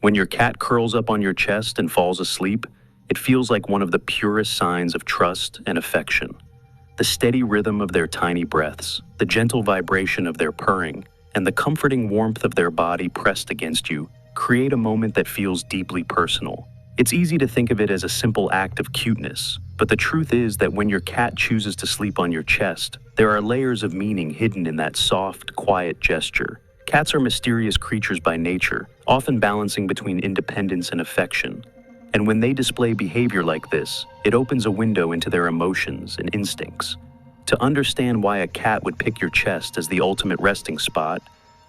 When your cat curls up on your chest and falls asleep, it feels like one of the purest signs of trust and affection. The steady rhythm of their tiny breaths, the gentle vibration of their purring, and the comforting warmth of their body pressed against you create a moment that feels deeply personal. It's easy to think of it as a simple act of cuteness, but the truth is that when your cat chooses to sleep on your chest, there are layers of meaning hidden in that soft, quiet gesture. Cats are mysterious creatures by nature, often balancing between independence and affection. And when they display behavior like this, it opens a window into their emotions and instincts. To understand why a cat would pick your chest as the ultimate resting spot,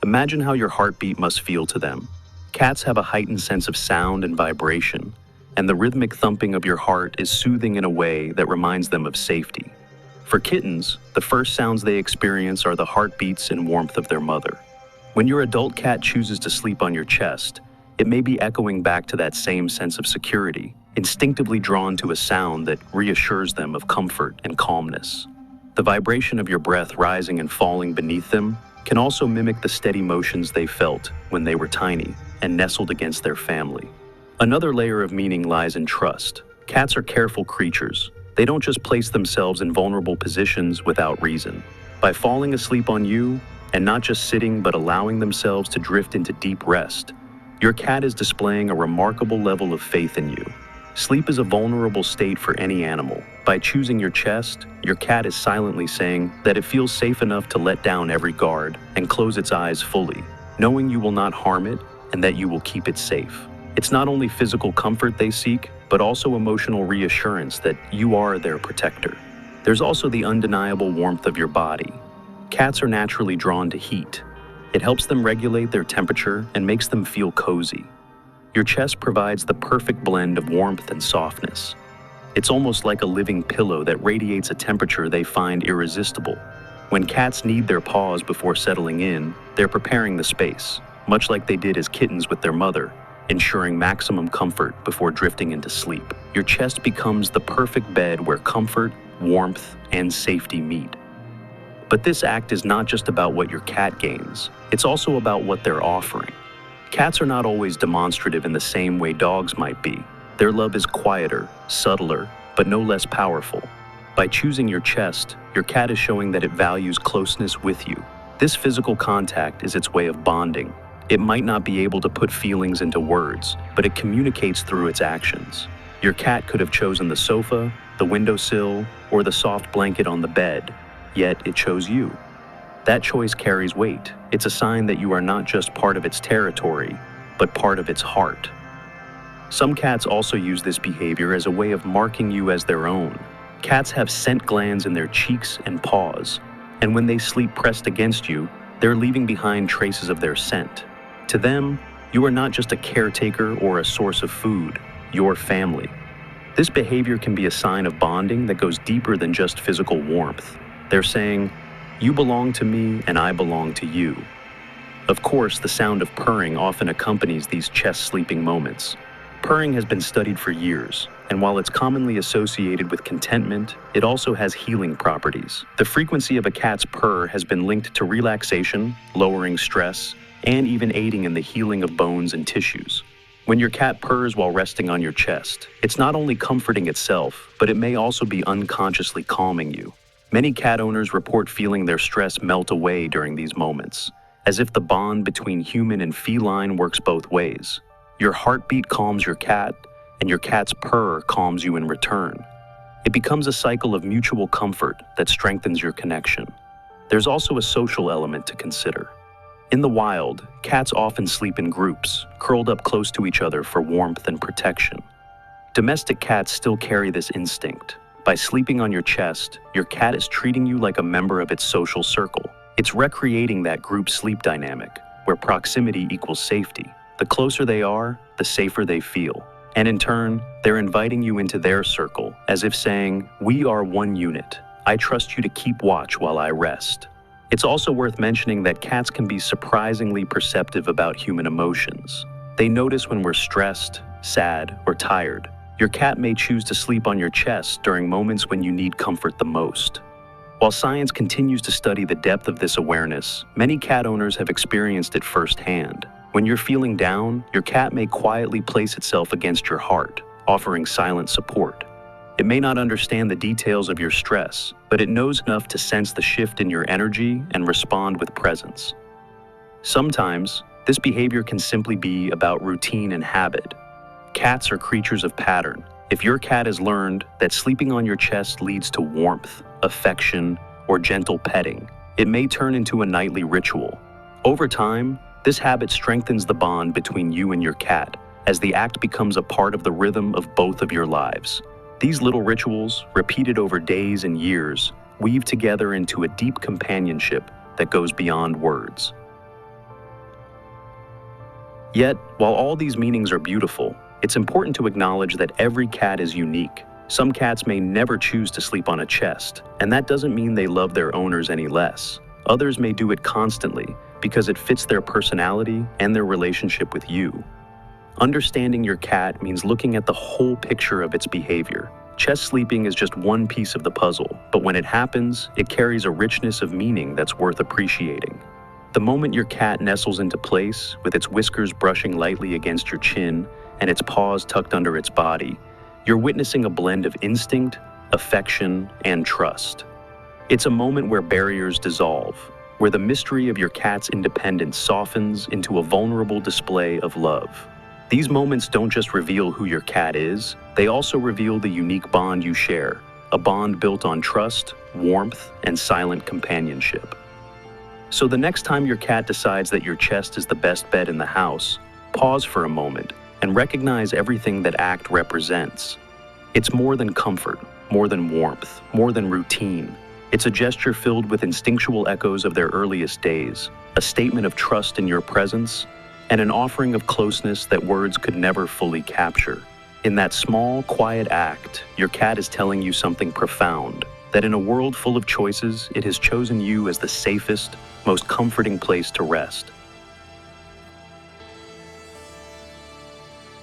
imagine how your heartbeat must feel to them. Cats have a heightened sense of sound and vibration, and the rhythmic thumping of your heart is soothing in a way that reminds them of safety. For kittens, the first sounds they experience are the heartbeats and warmth of their mother. When your adult cat chooses to sleep on your chest, it may be echoing back to that same sense of security, instinctively drawn to a sound that reassures them of comfort and calmness. The vibration of your breath rising and falling beneath them can also mimic the steady motions they felt when they were tiny and nestled against their family. Another layer of meaning lies in trust. Cats are careful creatures. They don't just place themselves in vulnerable positions without reason. By falling asleep on you, and not just sitting but allowing themselves to drift into deep rest, your cat is displaying a remarkable level of faith in you. Sleep is a vulnerable state for any animal. By choosing your chest, your cat is silently saying that it feels safe enough to let down every guard and close its eyes fully, knowing you will not harm it and that you will keep it safe. It's not only physical comfort they seek, but also emotional reassurance that you are their protector. There's also the undeniable warmth of your body. Cats are naturally drawn to heat. It helps them regulate their temperature and makes them feel cozy. Your chest provides the perfect blend of warmth and softness. It's almost like a living pillow that radiates a temperature they find irresistible. When cats knead their paws before settling in, they're preparing the space, much like they did as kittens with their mother, ensuring maximum comfort before drifting into sleep. Your chest becomes the perfect bed where comfort, warmth, and safety meet. But this act is not just about what your cat gains, it's also about what they're offering. Cats are not always demonstrative in the same way dogs might be. Their love is quieter, subtler, but no less powerful. By choosing your chest, your cat is showing that it values closeness with you. This physical contact is its way of bonding. It might not be able to put feelings into words, but it communicates through its actions. Your cat could have chosen the sofa, the windowsill, or the soft blanket on the bed, yet it chose you. That choice carries weight. It's a sign that you are not just part of its territory, but part of its heart. Some cats also use this behavior as a way of marking you as their own. Cats have scent glands in their cheeks and paws, and when they sleep pressed against you, they're leaving behind traces of their scent. To them, you are not just a caretaker or a source of food, you're family. This behavior can be a sign of bonding that goes deeper than just physical warmth. They're saying, "You belong to me and I belong to you." Of course, the sound of purring often accompanies these chest sleeping moments. Purring has been studied for years, and while it's commonly associated with contentment, it also has healing properties. The frequency of a cat's purr has been linked to relaxation, lowering stress, and even aiding in the healing of bones and tissues. When your cat purrs while resting on your chest, it's not only comforting itself, but it may also be unconsciously calming you. Many cat owners report feeling their stress melt away during these moments, as if the bond between human and feline works both ways. Your heartbeat calms your cat, and your cat's purr calms you in return. It becomes a cycle of mutual comfort that strengthens your connection. There's also a social element to consider. In the wild, cats often sleep in groups, curled up close to each other for warmth and protection. Domestic cats still carry this instinct. By sleeping on your chest, your cat is treating you like a member of its social circle. It's recreating that group sleep dynamic, where proximity equals safety. The closer they are, the safer they feel. And in turn, they're inviting you into their circle, as if saying, "We are one unit. I trust you to keep watch while I rest." It's also worth mentioning that cats can be surprisingly perceptive about human emotions. They notice when we're stressed, sad, or tired. Your cat may choose to sleep on your chest during moments when you need comfort the most. While science continues to study the depth of this awareness, many cat owners have experienced it firsthand. When you're feeling down, your cat may quietly place itself against your heart, offering silent support. It may not understand the details of your stress, but it knows enough to sense the shift in your energy and respond with presence. Sometimes, this behavior can simply be about routine and habit. Cats are creatures of pattern. If your cat has learned that sleeping on your chest leads to warmth, affection, or gentle petting, it may turn into a nightly ritual. Over time, this habit strengthens the bond between you and your cat, as the act becomes a part of the rhythm of both of your lives. These little rituals, repeated over days and years, weave together into a deep companionship that goes beyond words. Yet, while all these meanings are beautiful, it's important to acknowledge that every cat is unique. Some cats may never choose to sleep on a chest, and that doesn't mean they love their owners any less. Others may do it constantly because it fits their personality and their relationship with you. Understanding your cat means looking at the whole picture of its behavior. Chest sleeping is just one piece of the puzzle, but when it happens, it carries a richness of meaning that's worth appreciating. The moment your cat nestles into place, with its whiskers brushing lightly against your chin and its paws tucked under its body, you're witnessing a blend of instinct, affection, and trust. It's a moment where barriers dissolve, where the mystery of your cat's independence softens into a vulnerable display of love. These moments don't just reveal who your cat is, they also reveal the unique bond you share, a bond built on trust, warmth, and silent companionship. So the next time your cat decides that your chest is the best bed in the house, pause for a moment and recognize everything that act represents. It's more than comfort, more than warmth, more than routine. It's a gesture filled with instinctual echoes of their earliest days, a statement of trust in your presence, and an offering of closeness that words could never fully capture. In that small, quiet act, your cat is telling you something profound, that in a world full of choices, it has chosen you as the safest, most comforting place to rest.